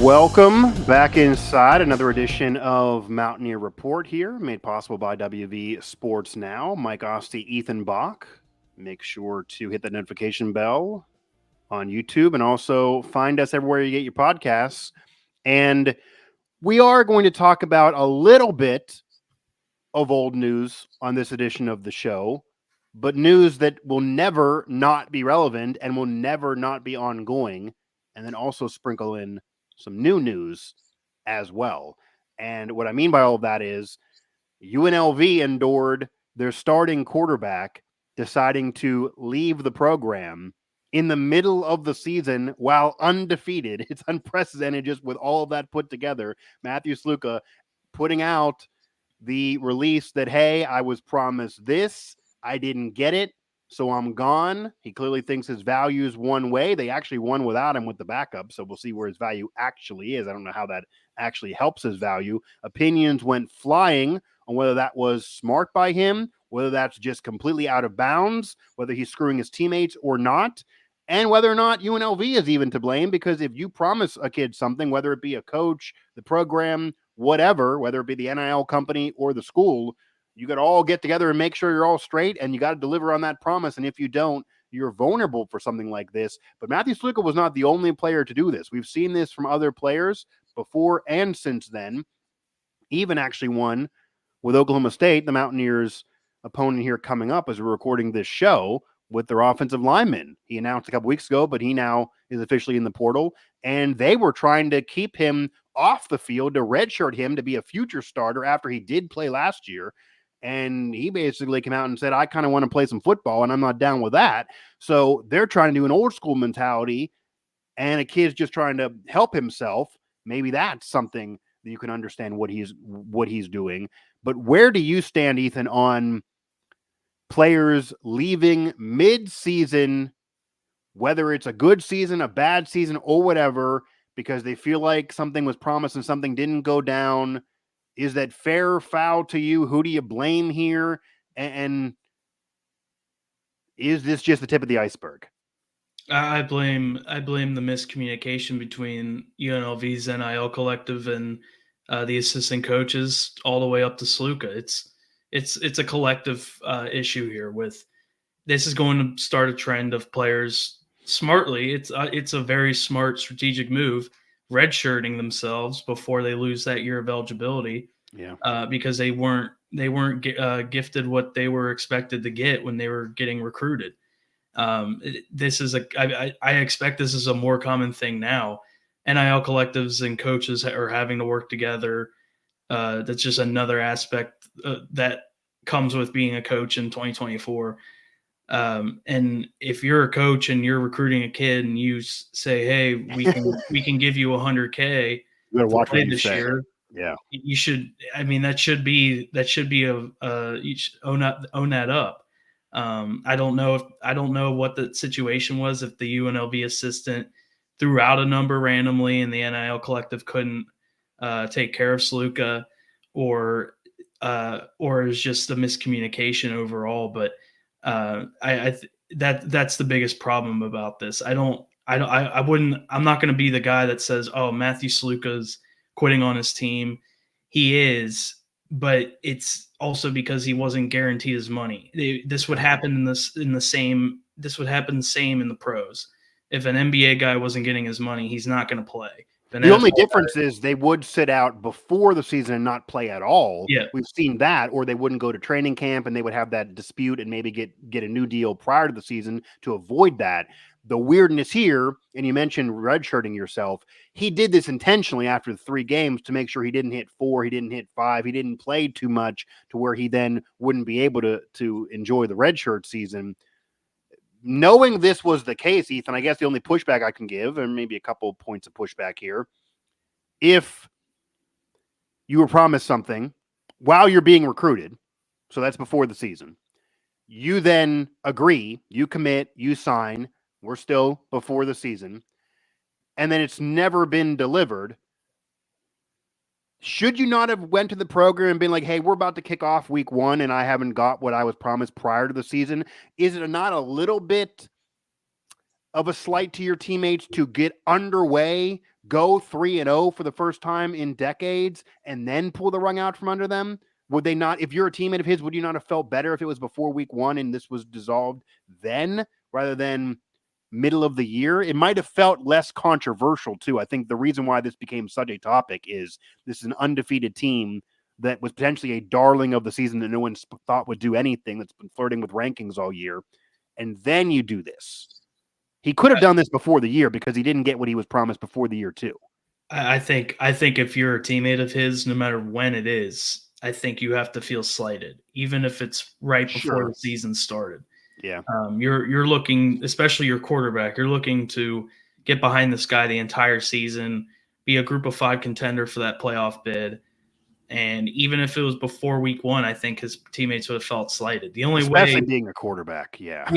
Welcome back inside another edition of Mountaineer Report here, made possible by WV Sports Now. Mike Asti, Ethan Bock. Make sure to hit that notification bell on YouTube and also find us everywhere you get your podcasts. And we are going to talk about a little bit of old news on this edition of the show, but news that will never not be relevant and will never not be ongoing, and then also sprinkle in some new news as well. And what I mean by all of that is UNLV endured their starting quarterback deciding to leave the program in the middle of the season while undefeated. It's unprecedented just with all of that put together. Matthew Sluka putting out the release that, hey, I was promised this, I didn't get it, so I'm gone. He clearly thinks his value is one way. They actually won without him with the backup, so we'll see where his value actually is. I don't know how that actually helps his value. Opinions went flying on whether that was smart by him, whether that's just completely out of bounds, whether he's screwing his teammates or not, and whether or not UNLV is even to blame, because if you promise a kid something, whether it be a coach, the program, whatever, whether it be the NIL company or the school, you got to all get together and make sure you're all straight, and you got to deliver on that promise. And if you don't, you're vulnerable for something like this. But Matthew Sluka was not the only player to do this. We've seen this from other players before and since then. Even actually one with Oklahoma State, the Mountaineers' opponent here coming up as we're recording this show, with their offensive lineman. He announced a couple weeks ago, but he now is officially in the portal. And they were trying to keep him off the field, to redshirt him to be a future starter after he did play last year. And he basically came out and said, I kind of want to play some football, and I'm not down with that. So they're trying to do an old school mentality, and a kid's just trying to help himself. Maybe that's something that you can understand what he's doing. But where do you stand, Ethan, on players leaving mid-season, whether it's a good season, a bad season, or whatever, because they feel like something was promised and something didn't go down? Is that fair or foul to you? Who do you blame here? And is this just the tip of the iceberg? I blame the miscommunication between UNLV's NIL collective and the assistant coaches, all the way up to Sluka. It's a collective issue here. With this is going to start a trend of players smartly. It's a very smart strategic move, redshirting themselves before they lose that year of eligibility. Yeah, because they weren't gifted what they were expected to get when they were getting recruited. This is I expect this is a more common thing now. NIL collectives and coaches are having to work together. That's just another aspect that comes with being a coach in 2024. And if you're a coach and you're recruiting a kid and you say, "Hey, we can give you $100K you better to watch play what you this say. year," Yeah, you should. I mean, that should be you should own that up. I don't know what the situation was, if the UNLV assistant threw out a number randomly and the NIL collective couldn't take care of Sluka, or is just a miscommunication overall. But that's the biggest problem about this. I'm not going to be the guy that says, "Oh, Matthew Sluka's quitting on his team." He is, but it's also because he wasn't guaranteed his money. This would happen the same in the pros. If an NBA guy wasn't getting his money, he's not going to play. the only difference is they would sit out before the season and not play at all. Yeah. We've seen that, or they wouldn't go to training camp and they would have that dispute and maybe get a new deal prior to the season to avoid that. The weirdness here, and you mentioned redshirting yourself, he did this intentionally after the 3 games to make sure he didn't hit 4, he didn't hit 5, he didn't play too much to where he then wouldn't be able to enjoy the redshirt season. Knowing this was the case, Ethan, I guess the only pushback I can give, and maybe a couple of points of pushback here, if you were promised something while you're being recruited, so that's before the season, you then agree, you commit, you sign, we're still before the season, and then it's never been delivered, should you not have went to the program and been like, hey, we're about to kick off week 1 and I haven't got what I was promised prior to the season? Is it not a little bit of a slight to your teammates to get underway go 3-0 for the first time in decades and then pull the rug out from under them? Would they not, if you're a teammate of his, would you not have felt better if it was before week 1 and this was dissolved then rather than middle of the year? It might have felt less controversial too. I think the reason why this became such a topic is this is an undefeated team that was potentially a darling of the season that no one thought would do anything, that's been flirting with rankings all year. And then you do this. He could have done this before the year because he didn't get what he was promised before the year too. I think if you're a teammate of his, no matter when it is, I think you have to feel slighted, even if it's right before the season started. Yeah. You're looking, especially your quarterback, you're looking to get behind this guy the entire season, be a group of 5 contender for that playoff bid. And even if it was before week 1, I think his teammates would have felt slighted. The only especially way, being a quarterback, yeah.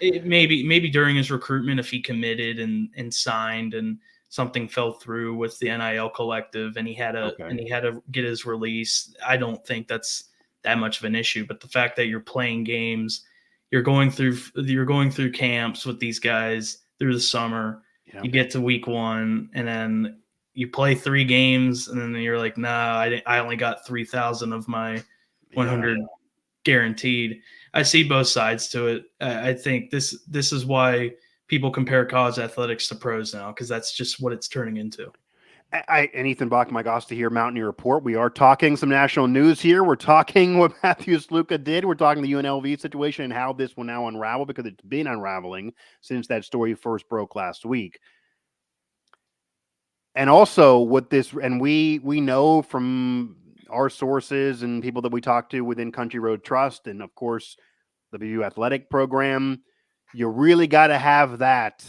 maybe during his recruitment, if he committed and signed and something fell through with the NIL collective and he had to get his release, I don't think that's that much of an issue. But the fact that you're playing games, you're going through camps with these guys through the summer, you get to week 1 and then you play 3 games and then you're like, nah, I only got 3,000 of my 100 guaranteed. I see both sides to it. I think this is why people compare college athletics to pros now, because that's just what it's turning into. And Ethan Bock, Mike Asti here, Mountaineer Report. We are talking some national news here. We're talking what Matthew Sluka did. We're talking the UNLV situation and how this will now unravel, because it's been unraveling since that story first broke last week. And also what this, and we know from our sources and people that we talk to within Country Road Trust and, of course, the BU athletic program, you really got to have that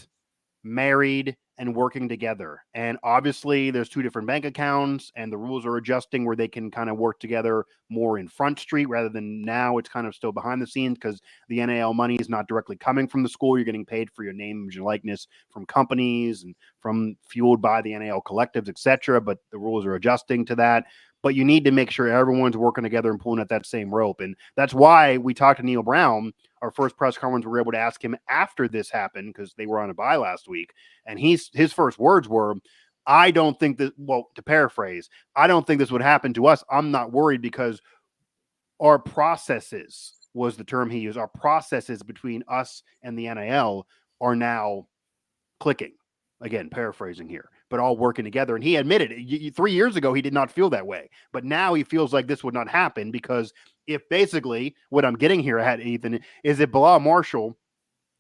married and working together. And obviously there's 2 different bank accounts and the rules are adjusting where they can kind of work together more in Front Street rather than now it's kind of still behind the scenes because the NIL money is not directly coming from the school. You're getting paid for your name, image, and likeness from companies and from fueled by the NIL collectives, etc. But the rules are adjusting to that. But you need to make sure everyone's working together and pulling at that same rope. And that's why we talked to Neil Brown. Our first press conference, we were able to ask him after this happened because they were on a bye last week. And his first words were, I don't think that, well, to paraphrase, I don't think this would happen to us. I'm not worried because our processes was the term he used. Our processes between us and the NIL are now clicking. Again, paraphrasing here, but all working together. And he admitted 3 years ago he did not feel that way, but now he feels like this would not happen because if basically what I'm getting here at, Ethan, is if Bilal Marshall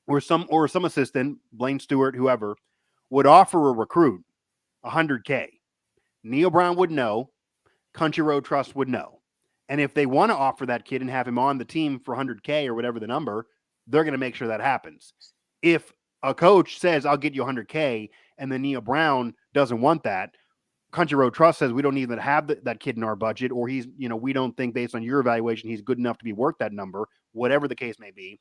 or some assistant, Blaine Stewart, whoever, would offer a recruit $100K, Neil Brown would know, Country Road Trust would know. And if they want to offer that kid and have him on the team for $100K or whatever the number, they're going to make sure that happens. If a coach says, I'll get you $100K, and then Neil Brown doesn't want that, Country Road Trust says we don't even have that kid in our budget, or he's, we don't think based on your evaluation he's good enough to be worth that number, whatever the case may be,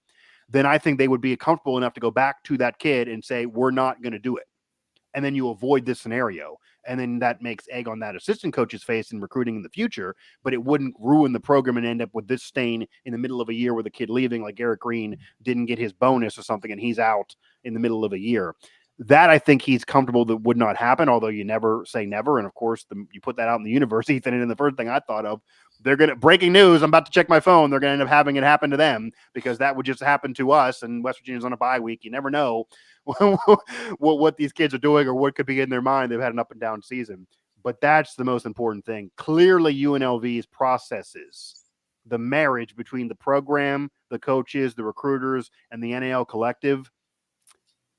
then I think they would be comfortable enough to go back to that kid and say, we're not going to do it. And then you avoid this scenario. And then that makes egg on that assistant coach's face in recruiting in the future, but it wouldn't ruin the program and end up with this stain in the middle of a year with a kid leaving, like Eric Green didn't get his bonus or something and he's out in the middle of a year. That I think he's comfortable that would not happen, although you never say never. And of course, you put that out in the universe, Ethan, and the first thing I thought of, they're going to, breaking news, I'm about to check my phone, they're going to end up having it happen to them because that would just happen to us, and West Virginia's on a bye week. You never know what these kids are doing or what could be in their mind. They've had an up and down season. But that's the most important thing. Clearly, UNLV's processes, the marriage between the program, the coaches, the recruiters, and the NIL collective,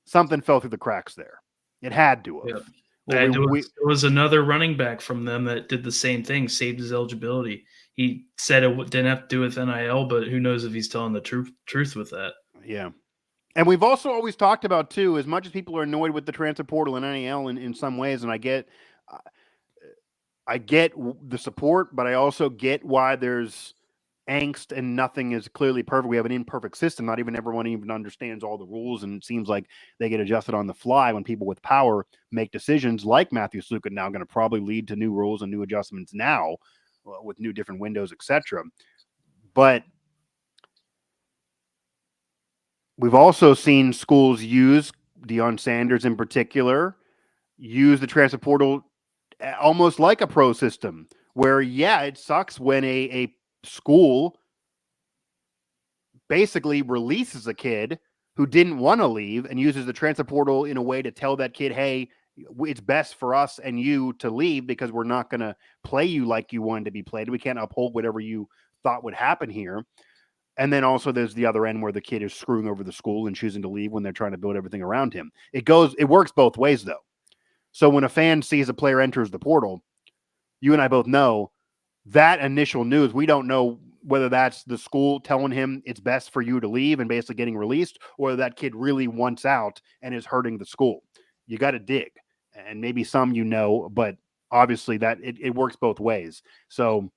something fell through the cracks there. It had to have. Yep. There was another running back from them that did the same thing, saved his eligibility. He said it didn't have to do with NIL, but who knows if he's telling the truth with that. Yeah. And we've also always talked about, too, as much as people are annoyed with the transfer portal and NIL in some ways, and I get the support, but I also get why there's angst and nothing is clearly perfect. We have an imperfect system. Not even everyone even understands all the rules, and it seems like they get adjusted on the fly when people with power make decisions like Matthew Sluka now going to probably lead to new rules and new adjustments now with new different windows, etc. But we've also seen schools use Deion Sanders in particular use the transfer portal almost like a pro system where, yeah, it sucks when a school basically releases a kid who didn't want to leave and uses the transfer portal in a way to tell that kid, hey, it's best for us and you to leave because we're not going to play you like you wanted to be played. We can't uphold whatever you thought would happen here. And then also there's the other end where the kid is screwing over the school and choosing to leave when they're trying to build everything around him. It works both ways though. So when a fan sees a player enters the portal, you and I both know that initial news, we don't know whether that's the school telling him it's best for you to leave and basically getting released, or that kid really wants out and is hurting the school. You got to dig. And maybe some, but obviously that it works both ways. So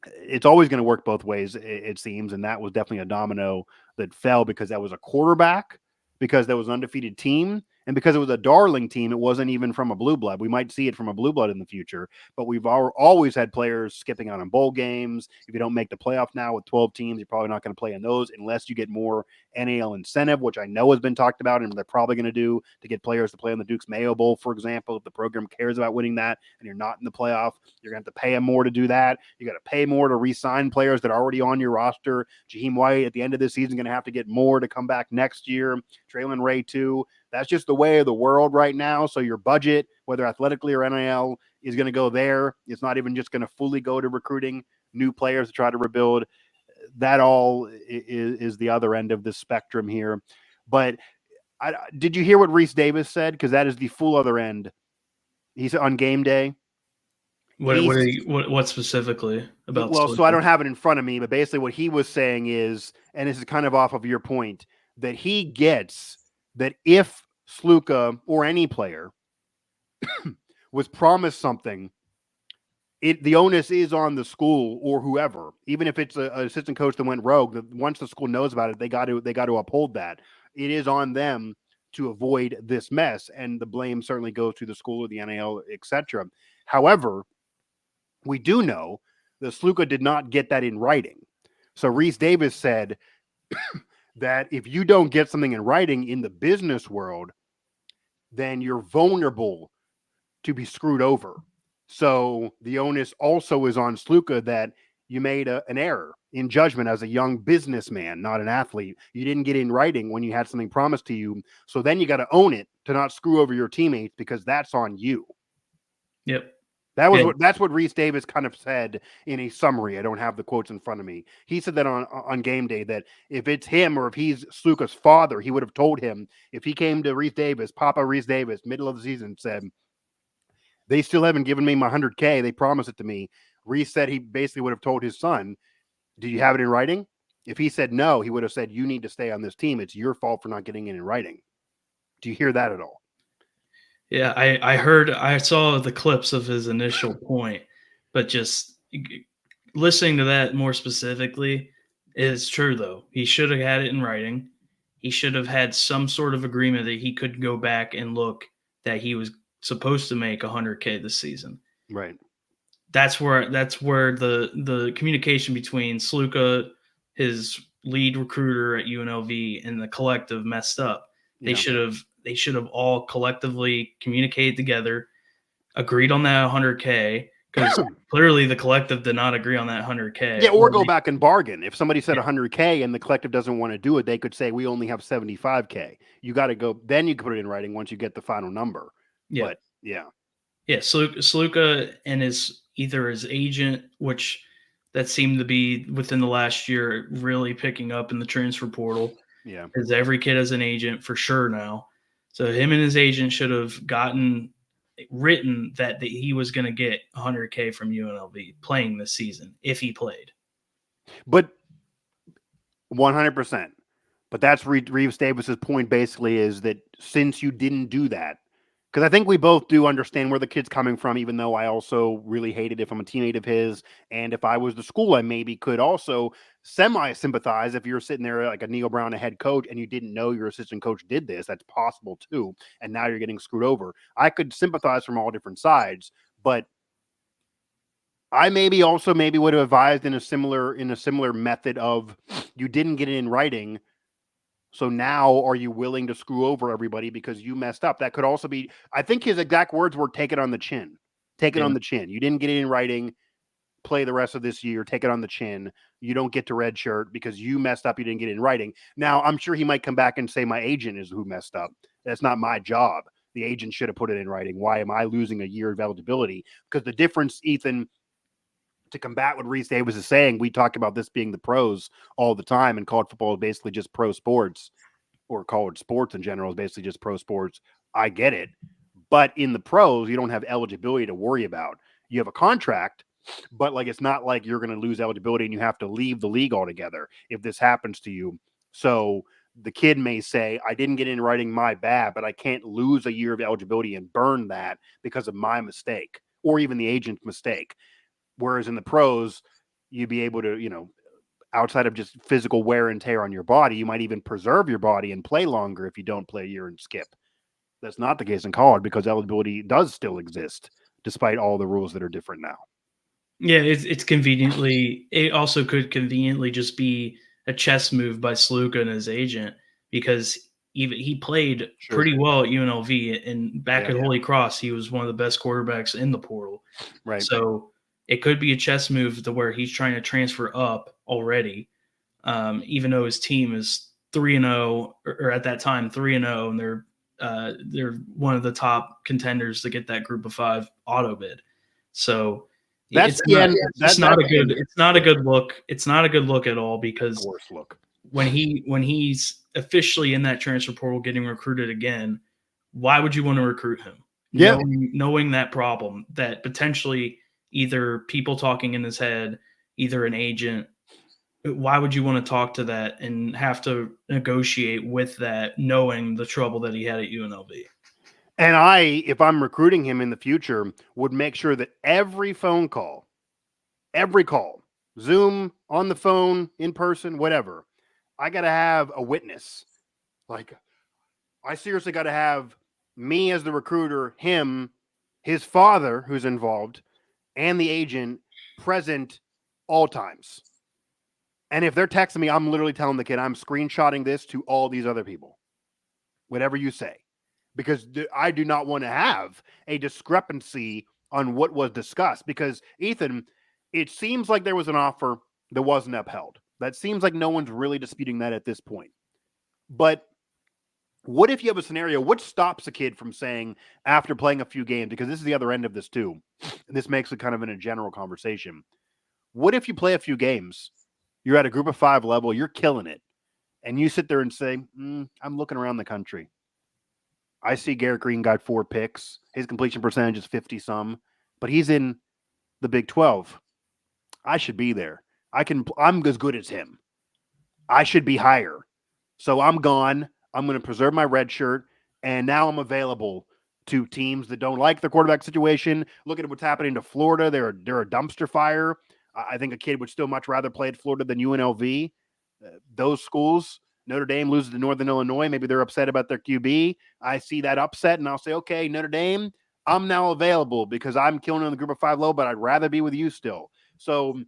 it's always going to work both ways, it seems. And that was definitely a domino that fell because that was a quarterback, because there was an undefeated team, and because it was a darling team. It wasn't even from a blue blood. We might see it from a blue blood in the future, but we've always had players skipping out on bowl games. If you don't make the playoff now with 12 teams, you're probably not going to play in those unless you get more NIL incentive, which I know has been talked about and they're probably going to do to get players to play on the Duke's Mayo Bowl, for example. If the program cares about winning that and you're not in the playoff, you're going to have to pay them more to do that. You got to pay more to re-sign players that are already on your roster. Jaheim White at the end of this season going to have to get more to come back next year. Traylon Ray too. That's just the way of the world right now. So your budget, whether athletically or NIL, is going to go there. It's not even just going to fully go to recruiting new players to try to rebuild. That all is the other end of the spectrum here. But did you hear what Reese Davis said? Because that is the full other end. He said on game day. What specifically about? Well, so I don't have it in front of me, but basically what he was saying is, and this is kind of off of your point, that he gets that if Sluka or any player was promised something, the onus is on the school or whoever, even if it's an assistant coach that went rogue. Once the school knows about it, they got to uphold that. It is on them to avoid this mess, and the blame certainly goes to the school or the NIL, etc. However, we do know that Sluka did not get that in writing. So Reese Davis said that if you don't get something in writing in the business world, then you're vulnerable to be screwed over. So the onus also is on Sluka that you made an error in judgment as a young businessman, not an athlete. You didn't get in writing when you had something promised to you. So then you got to own it to not screw over your teammates because that's on you. Yep. That's what Reese Davis kind of said in a summary. I don't have the quotes in front of me. He said that on game day that if it's him or if he's Sluka's father, he would have told him if he came to Reese Davis, Papa Reese Davis, middle of the season, said, they still haven't given me my $100K. They promised it to me. Reese said he basically would have told his son, do you have it in writing? If he said no, he would have said, you need to stay on this team. It's your fault for not getting it in writing. Do you hear that at all? Yeah, I saw the clips of his initial point, but just listening to that more specifically is true, though. He should have had it in writing. He should have had some sort of agreement that he could go back and look that he was supposed to make $100K this season. Right. That's where the communication between Sluka, his lead recruiter at UNLV, and the collective messed up. They should have all collectively communicated together, agreed on that 100K, because clearly the collective did not agree on that 100K. Yeah, or go back and bargain. If somebody said 100K and the collective doesn't want to do it, they could say we only have 75K. You got to go. Then you can put it in writing once you get the final number. Yeah. But yeah. Sluka and either his agent, which that seemed to be within the last year really picking up in the transfer portal. Yeah. Because every kid has an agent for sure now. So him and his agent should have written that he was going to get 100K from UNLV playing this season if he played. But 100%. But that's Reeves Davis's point basically, is that since you didn't do that, because I think we both do understand where the kid's coming from, even though I also really hate it if I'm a teammate of his. And if I was the school, I maybe could also semi-sympathize if you're sitting there like a Neil Brown, a head coach, and you didn't know your assistant coach did this. That's possible too. And now you're getting screwed over. I could sympathize from all different sides, but I maybe would have advised in a similar method of you didn't get it in writing. So now are you willing to screw over everybody because you messed up? That could also be, I think his exact words were take it on the chin. Take it on the chin. You didn't get it in writing. Play the rest of this year. Take it on the chin. You don't get to redshirt because you messed up. You didn't get it in writing. Now, I'm sure he might come back and say my agent is who messed up. That's not my job. The agent should have put it in writing. Why am I losing a year of eligibility? Because the difference, Ethan, to combat what Reese Davis is saying, we talk about this being the pros all the time, and college football is basically just pro sports, or college sports in general is basically just pro sports. I get it. But in the pros, you don't have eligibility to worry about. You have a contract, but like it's not like you're going to lose eligibility and you have to leave the league altogether if this happens to you. So the kid may say, I didn't get in writing, my bad, but I can't lose a year of eligibility and burn that because of my mistake or even the agent's mistake. Whereas in the pros, you'd be able to, outside of just physical wear and tear on your body, you might even preserve your body and play longer if you don't play a year and skip. That's not the case in college because eligibility does still exist despite all the rules that are different now. Yeah, it's conveniently. It also could conveniently just be a chess move by Sluka and his agent, because even he played pretty well at UNLV, and back at Holy Cross, he was one of the best quarterbacks in the portal. Right. So it could be a chess move to where he's trying to transfer up already, even though his team is 3-0, or at that time 3-0, and they're one of the top contenders to get that Group of 5 auto bid. So it's not a good look. It's not a good look at all, because worst look when he's officially in that transfer portal getting recruited again, why would you want to recruit him? Yeah. Knowing that problem, that potentially either people talking in his head, either an agent, why would you want to talk to that and have to negotiate with that, knowing the trouble that he had at UNLV? And if I'm recruiting him in the future, would make sure that every call, Zoom, on the phone, in person, whatever, I got to have a witness. Like, I seriously got to have me as the recruiter, him, his father, who's involved, and the agent present all times. And if they're texting me, I'm literally telling the kid, I'm screenshotting this to all these other people, whatever you say, because I do not want to have a discrepancy on what was discussed. Because, Ethan, it seems like there was an offer that wasn't upheld. That seems like no one's really disputing that at this point. But what if you have a scenario? What stops a kid from saying, after playing a few games, because this is the other end of this too, and this makes it kind of in a general conversation. What if you play a few games, you're at a Group of 5 level, you're killing it, and you sit there and say, I'm looking around the country. I see Garrett Green got 4 picks. His completion percentage is 50-some, but he's in the Big 12. I should be there. I'm as good as him. I should be higher. So I'm gone. I'm going to preserve my red shirt, and now I'm available to teams that don't like the quarterback situation. Look at what's happening to Florida. They're a dumpster fire. I think a kid would still much rather play at Florida than UNLV. Those schools, Notre Dame loses to Northern Illinois. Maybe they're upset about their QB. I see that upset, and I'll say, okay, Notre Dame, I'm now available because I'm killing in the Group of 5 low, but I'd rather be with you still. So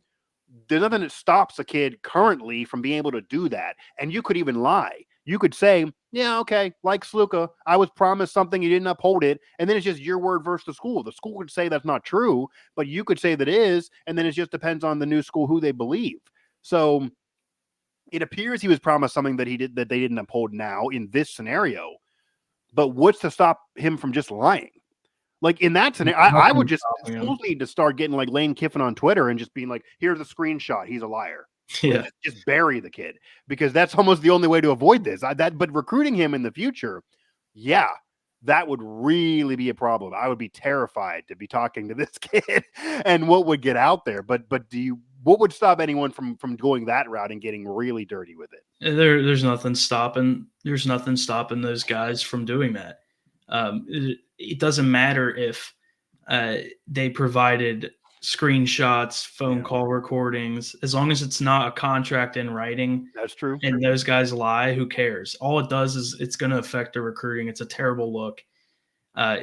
there's nothing that stops a kid currently from being able to do that. And you could even lie. You could say, yeah, okay, like Sluka, I was promised something, you didn't uphold it. And then it's just your word versus the school. The school could say that's not true, but you could say that is. And then it just depends on the new school who they believe. So it appears he was promised something that they didn't uphold now in this scenario. But what's to stop him from just lying? Like in that scenario, I would just, schools need to start getting like Lane Kiffin on Twitter and just being like, here's a screenshot. He's a liar. Yeah. Just bury the kid, because that's almost the only way to avoid this. But recruiting him in the future, yeah, that would really be a problem. I would be terrified to be talking to this kid and what would get out there. But what would stop anyone from going that route and getting really dirty with it? There's nothing stopping those guys from doing that. It doesn't matter if they provided screenshots, phone call recordings, as long as it's not a contract in writing. That's true. And those guys lie, who cares? All it does is it's going to affect the recruiting. It's a terrible look. I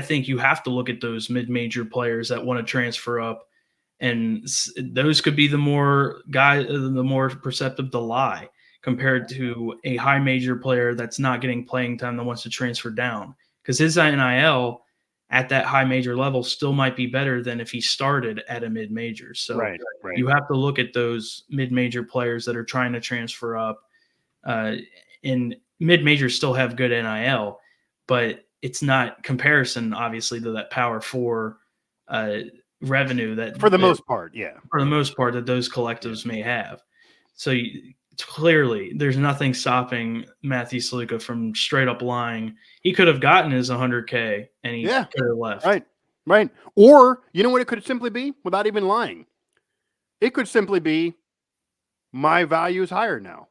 think you have to look at those mid-major players that want to transfer up, and those could be the more perceptive to lie. compared to a high major player that's not getting playing time that wants to transfer down. Because his NIL at that high major level still might be better than if he started at a mid major. So Right. you have to look at those mid major players that are trying to transfer up. And mid majors still have good NIL, but it's not comparison, obviously, to that Power 4 revenue that For the most part, yeah. For the most part, that those collectives may have. So clearly, there's nothing stopping Matthew Sluka from straight up lying. He could have gotten his 100K and he could have left. Right. Or, you know what it could simply be without even lying? It could simply be, my value is higher now.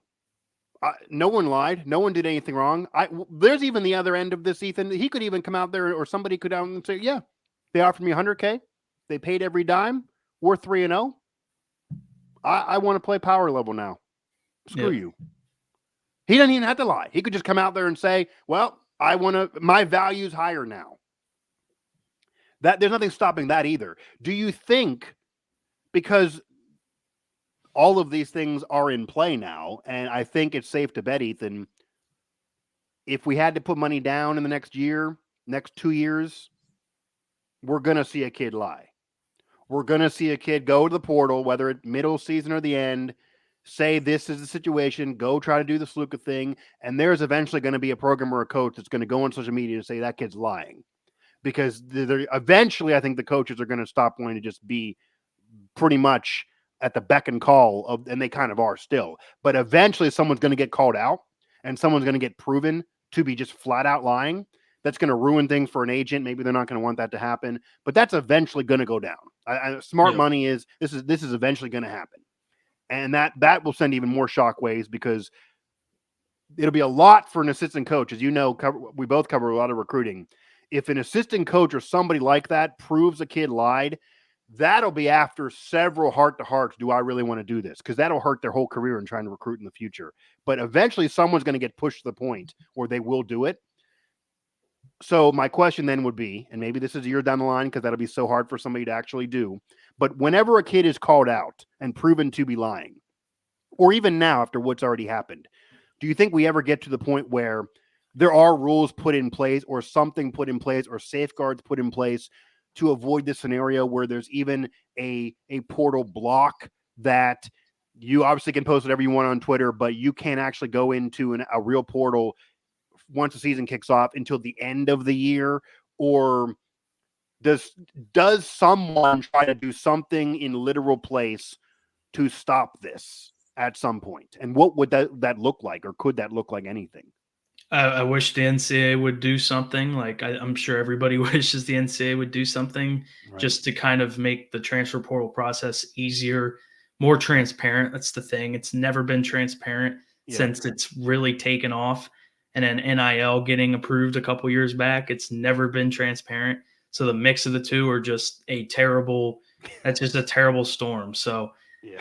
No one lied. No one did anything wrong. There's even the other end of this, Ethan. He could even come out there, or somebody could out and say, yeah, they offered me 100K. They paid every dime. We're 3-0. I want to play power level now. Screw you. He doesn't even have to lie. He could just come out there and say, well, my value's higher now. There's nothing stopping that either. Do you think, because all of these things are in play now, and I think it's safe to bet, Ethan, if we had to put money down in the next year, next 2 years, we're going to see a kid lie. We're going to see a kid go to the portal, whether it's middle season or the end, say this is the situation, go try to do the Sluka thing, and there's eventually going to be a program or a coach that's going to go on social media and say that kid's lying. Because eventually I think the coaches are going to stop wanting to just be pretty much at the beck and call of, and they kind of are still, but eventually someone's going to get called out and someone's going to get proven to be just flat out lying. That's going to ruin things for an agent. Maybe they're not going to want that to happen, but that's eventually going to go down. Smart money is this is eventually going to happen. And that will send even more shockwaves, because it'll be a lot for an assistant coach. As you know, we both cover a lot of recruiting. If an assistant coach or somebody like that proves a kid lied, that'll be after several heart-to-hearts. Do I really want to do this? Because that'll hurt their whole career in trying to recruit in the future. But eventually someone's going to get pushed to the point where they will do it. So my question then would be, and maybe this is a year down the line because that'll be so hard for somebody to actually do, but whenever a kid is called out and proven to be lying, or even now after what's already happened, do you think we ever get to the point where there are rules put in place or something put in place or safeguards put in place to avoid this scenario where there's even a portal block that you obviously can post whatever you want on Twitter, but you can't actually go into a real portal once the season kicks off until the end of the year? Or does someone try to do something in literal place to stop this at some point? And what would that look like, or could that look like anything? I wish the NCAA would do something. Like I'm sure everybody wishes the NCAA would do something just to kind of make the transfer portal process easier, more transparent. That's the thing. It's never been transparent since it's really taken off. And then NIL getting approved a couple years back, it's never been transparent. So the mix of the two are just that's just a terrible storm. So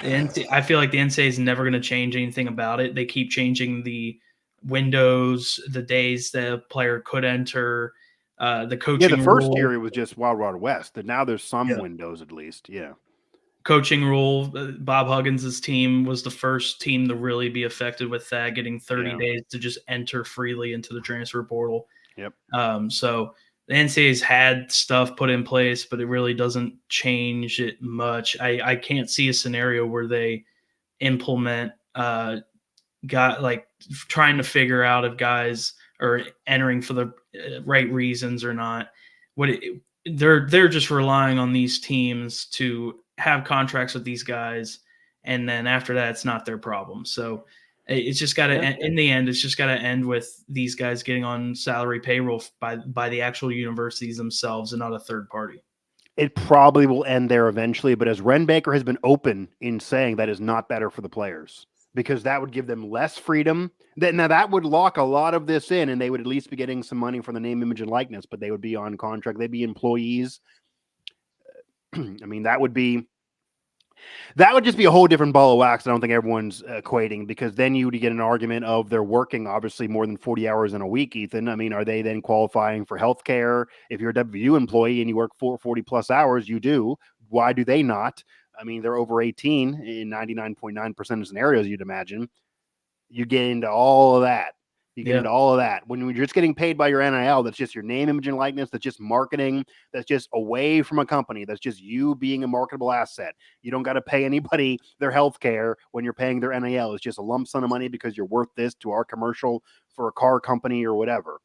I feel like the NCAA is never going to change anything about it. They keep changing the windows, the days the player could enter, the coaching. Yeah, the first year it was just Wild West, and now there's some windows at least. Yeah. Coaching rule. Bob Huggins' team was the first team to really be affected with that, getting 30 days to just enter freely into the transfer portal. Yep. So the NCAA's had stuff put in place, but it really doesn't change it much. I can't see a scenario where they implement trying to figure out if guys are entering for the right reasons or not. They're just relying on these teams to have contracts with these guys, and then after that, it's not their problem. So it's just got to, in the end, it's just got to end with these guys getting on salary payroll by the actual universities themselves and not a third party. It probably will end there eventually, but as Ren Baker has been open in saying, that is not better for the players, because that would give them less freedom. Now that would lock a lot of this in, and they would at least be getting some money for the name, image, and likeness, but they would be on contract. They'd be employees. I mean, that would just be a whole different ball of wax. I don't think everyone's equating, because then you would get an argument of they're working obviously more than 40 hours in a week, Ethan. I mean, are they then qualifying for health care? If you're a WVU employee and you work 40 plus hours, you do. Why do they not? I mean, they're over 18 in 99.9% of scenarios, you'd imagine. you get into all of that. You get Yeah. into all of that. When you're just getting paid by your NIL, that's just your name, image, and likeness. That's just marketing. That's just away from a company. That's just you being a marketable asset. You don't got to pay anybody their health care when you're paying their NIL. It's just a lump sum of money because you're worth this to our commercial for a car company or whatever.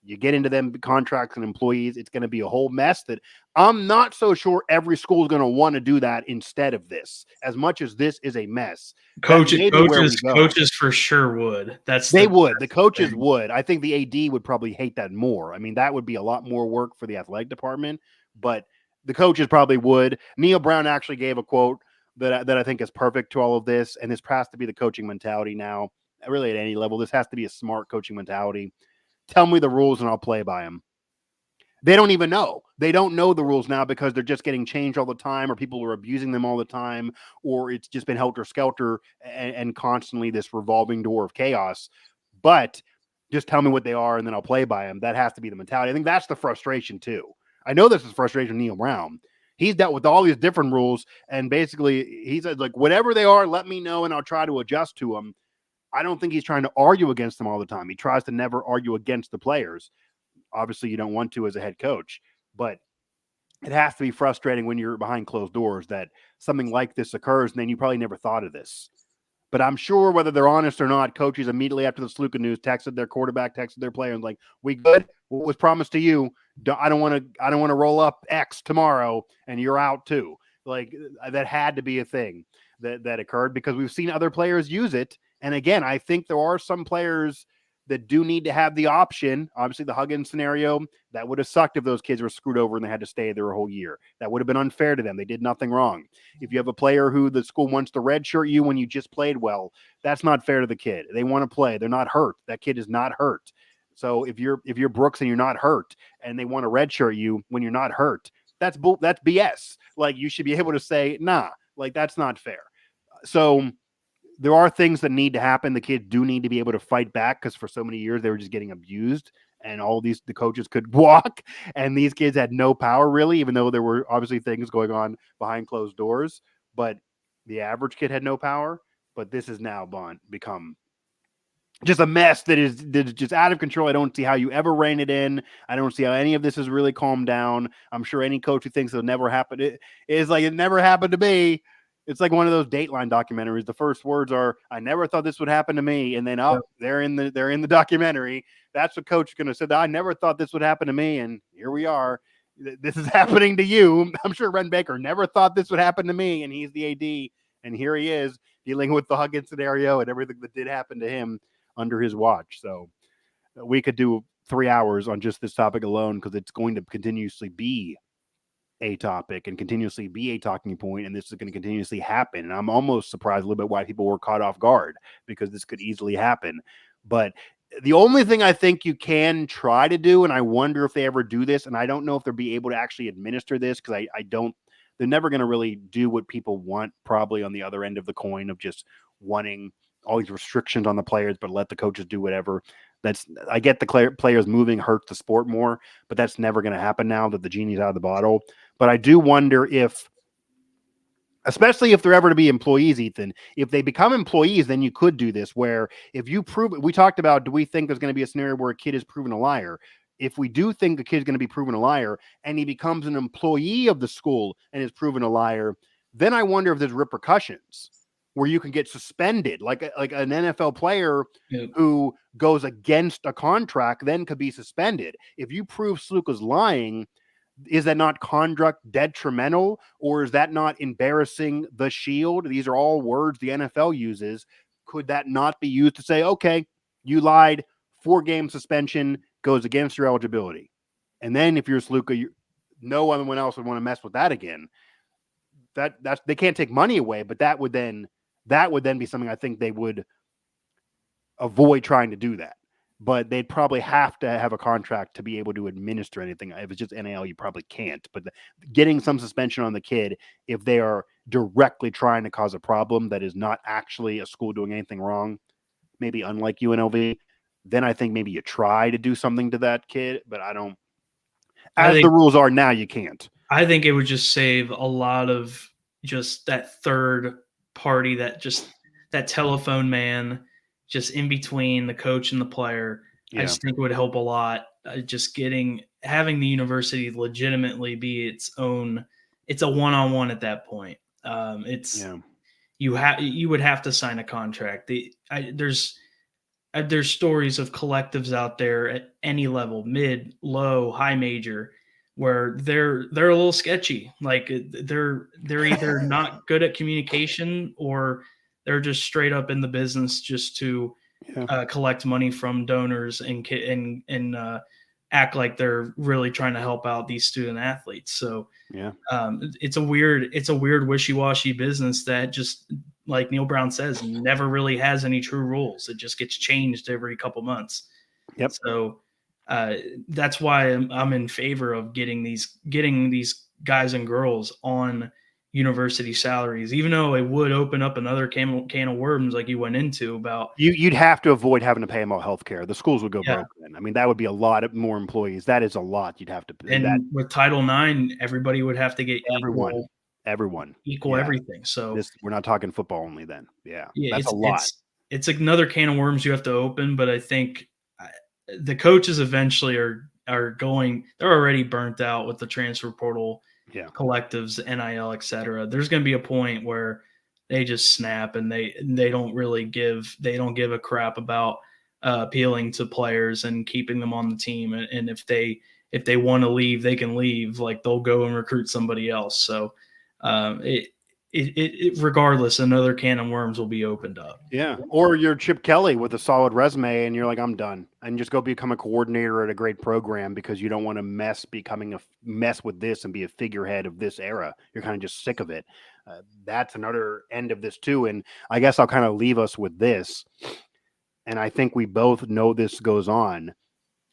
You get into them contracts and employees, it's going to be a whole mess that I'm not so sure every school is going to want to do that instead of this. As much as this is a mess, that may be where we go. Coaches for sure would. The coaches would. I think the AD would probably hate that more. I mean, that would be a lot more work for the athletic department, but the coaches probably would. Neil Brown actually gave a quote that I think is perfect to all of this, and this has to be the coaching mentality now. Really, at any level, this has to be a smart coaching mentality. Tell me the rules and I'll play by them. They don't even know. They don't know the rules now because they're just getting changed all the time, or people are abusing them all the time, or it's just been helter-skelter and constantly this revolving door of chaos. But just tell me what they are and then I'll play by them. That has to be the mentality. I think that's the frustration too. I know this is frustration of Neil Brown. He's dealt with all these different rules, and basically he said, like, whatever they are, let me know and I'll try to adjust to them. I don't think he's trying to argue against them all the time. He tries to never argue against the players. Obviously, you don't want to as a head coach, but it has to be frustrating when you're behind closed doors that something like this occurs and then you probably never thought of this. But I'm sure whether they're honest or not, coaches immediately after the Sluka news texted their quarterback, texted their player, and like, "We good? What was promised to you? I don't want to roll up X tomorrow, and you're out too." Like that had to be a thing that occurred because we've seen other players use it. And again, I think there are some players that do need to have the option. Obviously, the Huggins scenario, that would have sucked if those kids were screwed over and they had to stay there a whole year. That would have been unfair to them. They did nothing wrong. If you have a player who the school wants to redshirt you when you just played well, that's not fair to the kid. They want to play. They're not hurt. That kid is not hurt. So if you're Brooks and you're not hurt and they want to redshirt you when you're not hurt, that's BS. Like you should be able to say, nah, like that's not fair. So there are things that need to happen. The kids do need to be able to fight back because for so many years they were just getting abused and the coaches could walk and these kids had no power really, even though there were obviously things going on behind closed doors, but the average kid had no power. But this has now become just a mess that is just out of control. I don't see how you ever rein it in. I don't see how any of this has really calmed down. I'm sure any coach who thinks it'll never happen, it is like, it never happened to me. It's like one of those Dateline documentaries. The first words are, "I never thought this would happen to me," and then they're in the documentary. That's what coach is going to say. "I never thought this would happen to me," and here we are. This is happening to you. I'm sure Ren Baker never thought this would happen to me, and he's the AD, and here he is dealing with the Huggins scenario and everything that did happen to him under his watch. So we could do 3 hours on just this topic alone because it's going to continuously be a topic and continuously be a talking point, and this is going to continuously happen. And I'm almost surprised a little bit why people were caught off guard because this could easily happen. But the only thing I think you can try to do, and I wonder if they ever do this, and I don't know if they'll be able to actually administer this because I don't, they're never going to really do what people want, probably on the other end of the coin of just wanting all these restrictions on the players, but let the coaches do whatever. I get the players moving hurts the sport more, but that's never going to happen now that the genie's out of the bottle. But I do wonder if, especially if they're ever to be employees, Ethan, if they become employees, then you could do this where if you prove it, we talked about, do we think there's going to be a scenario where a kid is proven a liar? If we do think the kid's going to be proven a liar and he becomes an employee of the school and is proven a liar, then I wonder if there's repercussions where you can get suspended, like an NFL player who goes against a contract then could be suspended. If you prove Sluka's lying, is that not conduct detrimental, or is that not embarrassing the shield? These are all words the NFL uses. Could that not be used to say, okay, you lied, 4-game suspension goes against your eligibility? And then if you're Sluka, no one else would want to mess with that again. That's they can't take money away, but that would then be something I think they would avoid trying to do that. But they'd probably have to have a contract to be able to administer anything. If it's just NIL, you probably can't. But getting some suspension on the kid if they are directly trying to cause a problem that is not actually a school doing anything wrong, maybe unlike UNLV, then I think maybe you try to do something to that kid. But I don't. The rules are now, you can't. I think it would just save a lot of just that third party, that telephone man just in between the coach and the player. I just think it would help a lot. Just having the university legitimately be its own. It's a one-on-one at that point. You would have to sign a contract. There's stories of collectives out there at any level, mid, low, high major, where they're a little sketchy. Like they're either not good at communication or they're just straight up in the business just to collect money from donors and act like they're really trying to help out these student athletes. So it's a weird wishy-washy business that just, like Neil Brown says, never really has any true rules. It just gets changed every couple months. Yep. So that's why I'm in favor of getting these guys and girls on university salaries, even though it would open up another can of worms like you went into about. You'd have to avoid having to pay them all health care. The schools would go broke then. I mean, that would be a lot of more employees. That is a lot you'd have to pay. And with Title IX, everybody would have to get everyone equal everything. So we're not talking football only then. Yeah, that's it's a lot. It's another can of worms you have to open, but I think the coaches eventually are they're already burnt out with the transfer portal, collectives, NIL, etc. There's going to be a point where they just snap and they don't really give a crap about appealing to players and keeping them on the team. And if they want to leave, they can leave. Like they'll go and recruit somebody else. So regardless, another can of worms will be opened up. Yeah. Or you're Chip Kelly with a solid resume and you're like, I'm done. And just go become a coordinator at a great program because you don't want to becoming a mess with this and be a figurehead of this era. You're kind of just sick of it. That's another end of this too. And I guess I'll kind of leave us with this. And I think we both know this goes on.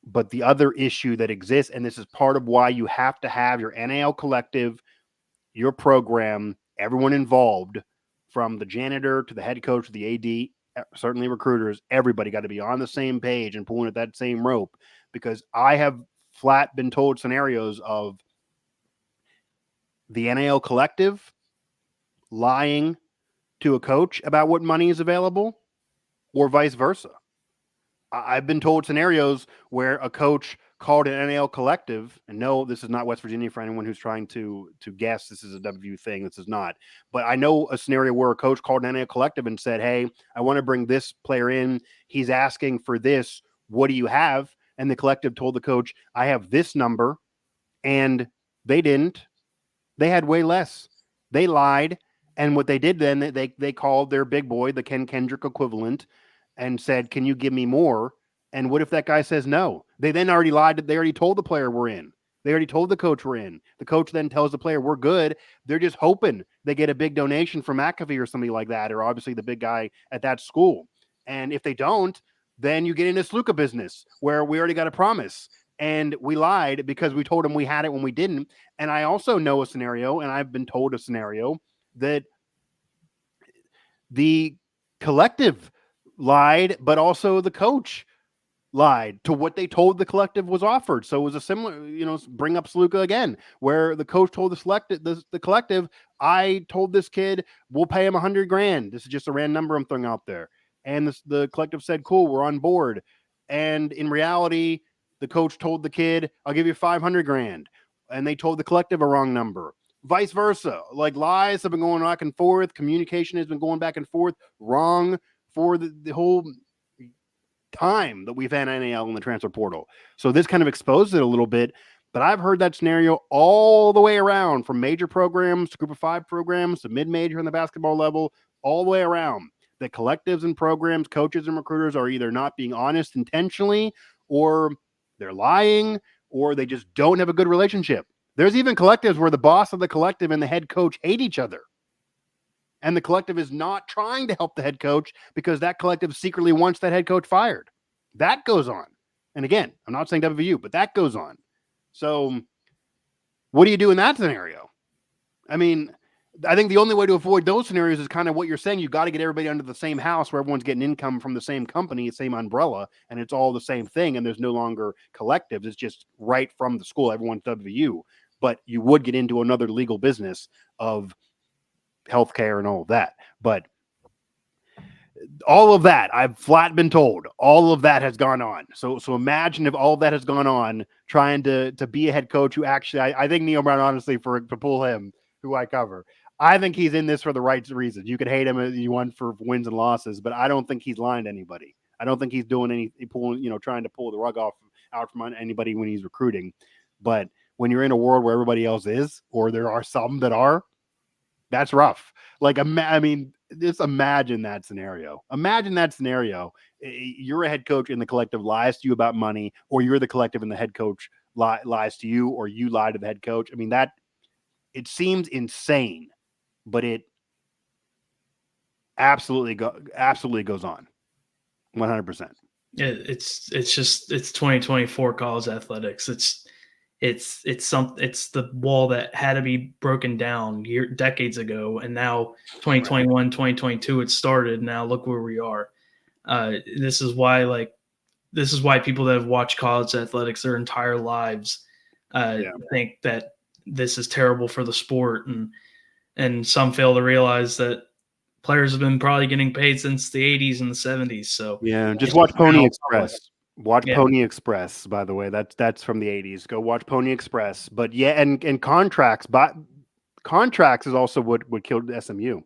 But the other issue that exists, and this is part of why you have to have your NIL collective, your program, everyone involved, from the janitor to the head coach to the AD, certainly recruiters, everybody got to be on the same page and pulling at that same rope, because I have flat been told scenarios of the NIL collective lying to a coach about what money is available or vice versa. I've been told scenarios where a coach called an NIL collective, and no, this is not West Virginia for anyone who's trying to guess this is a WVU thing. This is not. But I know a scenario where a coach called an NIL collective and said, hey, I want to bring this player in. He's asking for this. What do you have? And the collective told the coach, I have this number. And they didn't. They had way less. They lied. And what they did then, they called their big boy, the Ken Kendrick equivalent, and said, can you give me more? And what if that guy says no? They then already lied. They already told the player we're in. They already told the coach we're in. The coach then tells the player we're good. They're just hoping they get a big donation from McAfee or somebody like that, or obviously the big guy at that school. And if they don't, then you get into Sluka business where we already got a promise. And we lied because we told them we had it when we didn't. And I also know a scenario, and I've been told a scenario, that the collective lied, but also the coach lied to what they told the collective was offered. So it was a similar, bring up Sluka again, where the coach told the collective, I told this kid we'll pay him $100,000. This is just a random number I'm throwing out there. And the collective said, cool, we're on board. And in reality, the coach told the kid, I'll give you $500,000. And they told the collective a wrong number. Vice versa. Like lies have been going back and forth. Communication has been going back and forth. Wrong for the whole time that we've had NIL in the transfer portal. So this kind of exposed it a little bit, but I've heard that scenario all the way around, from major programs to group of 5 programs to mid-major on the basketball level, all the way around. That collectives and programs, coaches and recruiters are either not being honest intentionally, or they're lying, or they just don't have a good relationship. There's even collectives where the boss of the collective and the head coach hate each other. And the collective is not trying to help the head coach because that collective secretly wants that head coach fired. That goes on. And again, I'm not saying WVU, but that goes on. So what do you do in that scenario? I mean, I think the only way to avoid those scenarios is kind of what you're saying. You got to get everybody under the same house where everyone's getting income from the same company, same umbrella, and it's all the same thing. And there's no longer collectives. It's just right from the school. Everyone's WVU. But you would get into another legal business of healthcare and all of that. But all of that, I've flat been told, all of that has gone on. So imagine if all of that has gone on trying to be a head coach who actually, I think Neil Brown, honestly, to pull him, who I cover, I think he's in this for the right reasons. You could hate him as you want for wins and losses, but I don't think he's lying to anybody. I don't think he's doing trying to pull the rug out from anybody when he's recruiting. But when you're in a world where everybody else is, or there are some that are, that's rough. Like, I mean, just imagine that scenario. Imagine that scenario. You're a head coach and the collective lies to you about money, or you're the collective and the head coach lies to you, or you lie to the head coach. I mean, it seems insane, but it absolutely goes on 100%. It's 2024 college athletics. It's the wall that had to be broken down decades ago, and now 2021, 2022, it started. Now look where we are. This is why people that have watched college athletics their entire lives think that this is terrible for the sport, and some fail to realize that players have been probably getting paid since the 80s and the 70s. So yeah, just watch Pony Express. Watch Pony Express, by the way. That's from the 80s. Go watch Pony Express. But yeah, and contracts, but contracts is also what killed SMU.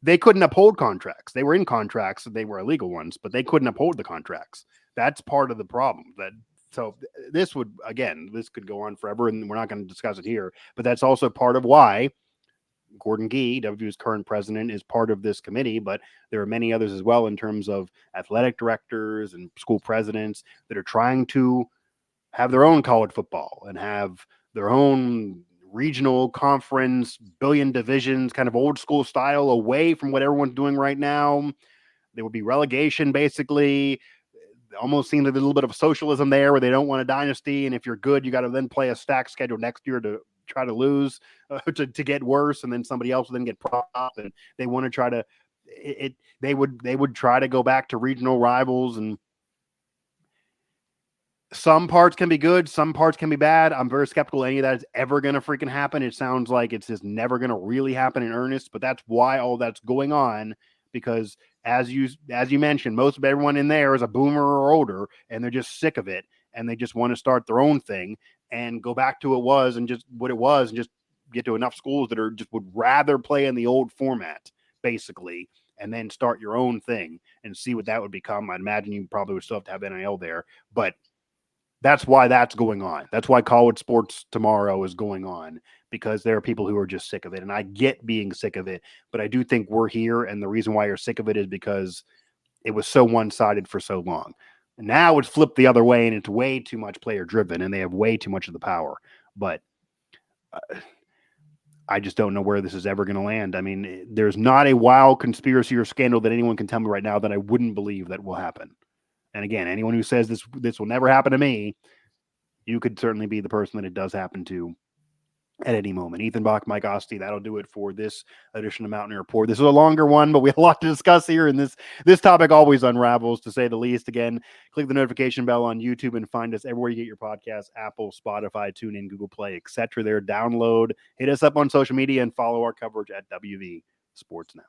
They couldn't uphold contracts. They were in contracts, they were illegal ones, but they couldn't uphold the contracts. That's part of the problem. So this could go on forever, and we're not going to discuss it here. But that's also part of why Gordon Gee, WVU's current president, is part of this committee, but there are many others as well in terms of athletic directors and school presidents that are trying to have their own college football and have their own regional conference, billion divisions, kind of old school style, away from what everyone's doing right now. There would be relegation, basically. It almost seems like a little bit of socialism there, where they don't want a dynasty, and if you're good, you got to then play a stacked schedule next year to try to lose, to get worse, and then somebody else will then get propped, and they want to try to they would try to go back to regional rivals, and some parts can be good, some parts can be bad. I'm very skeptical any of that is ever going to freaking happen. It sounds like it's just never going to really happen in earnest, but that's why all that's going on, because as you mentioned, most of everyone in there is a boomer or older, and they're just sick of it, and they just want to start their own thing and go back to what it was, and just get to enough schools that are just would rather play in the old format, basically, and then start your own thing and see what that would become. I'd imagine you probably would still have to have NIL there, but that's why that's going on. That's why college sports tomorrow is going on, because there are people who are just sick of it. And I get being sick of it, but I do think we're here. And the reason why you're sick of it is because it was so one-sided for so long. And now it's flipped the other way, and it's way too much player driven, and they have way too much of the power. But I just don't know where this is ever going to land. I mean, there's not a wild conspiracy or scandal that anyone can tell me right now that I wouldn't believe that will happen. And again, anyone who says this will never happen to me, you could certainly be the person that it does happen to at any moment. Ethan Bock, Mike Asti, that'll do it for this edition of Mountaineer Report. This is a longer one, but we have a lot to discuss here, and this topic always unravels, to say the least. Again, click the notification bell on YouTube and find us everywhere you get your podcasts: Apple, Spotify, TuneIn, Google Play, etc. There, download, hit us up on social media, and follow our coverage at WV Sports Now.